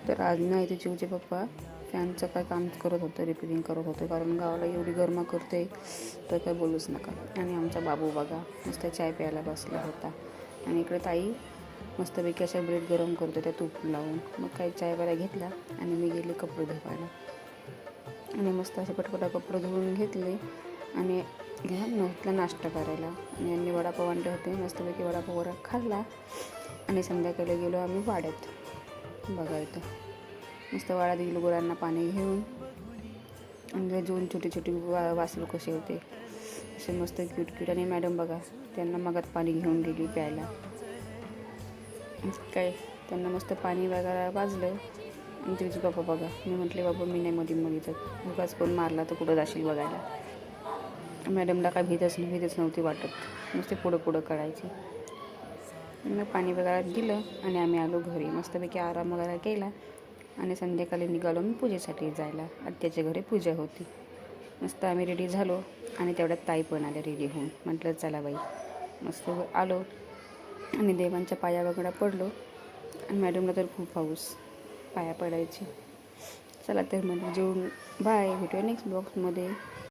तर आज नाही ते चिवचे पप्पा फॅनचं काय काम करत होतं, रिपेरिंग करत होते, कारण गावाला एवढी गरमा करते तर काय बोलूच नका. आणि आमचा बाबू बघा मस्त चाय प्यायला बसला होता. आणि इकडे ताई मस्तपैकी अशा ब्रेड गरम करतो त्या तूप लावून. मग काही चाय वगैरे घेतला आणि मी गेले कपडे धुवायला. आणि मस्त असे पटपटा कपडे धुवून घेतले आणि म्हटलं नाश्ता करायला. आणि यांनी वडापाव आणले होते, मस्तपैकी वडापाव वगैरे खाल्ला. आणि संध्याकाळी गेलो आम्ही वाड्यात. बघा इथं मस्त वाड्यात गेलो गुरांना पाणी घेऊन. आणि दोन छोटे छोटे वासरू कसे होते असे मस्त क्यूट क्यूट. आणि मॅडम बघा त्यांना मगात पाणी घेऊन गेली प्यायला. काय त्यांना मस्त पाणी वगैरे वाजलं. आणि तुझे बाबा बघा, मी म्हटले बाबा मी नाही मध्ये जात, उगाच कोण मारला तर कुठं जाशील बघायला. मॅडमला काय भीतच नव्हती वाटत, नुसते पुढं करायची. मग पाणी वगैरे दिलं आणि आम्ही आलो घरी. मस्तपैकी आराम वगैरे केला आणि संध्याकाळी निघालो मी पूजेसाठी जायला. आत्याच्या घरी पूजा होती. मस्त आम्ही रेडी झालो आणि तेवढ्यात ताई पण आल्या रेडी होऊन. म्हटलं चला बाई. मस्त आलो आणि देवांच्या पाया वगैरे पडलो. आणि मॅडमला तर खूप हाऊस पाया पडायची. चला तर म्हणजे जेवून बाय, भेटूया नेक्स्ट बॉक्समध्ये.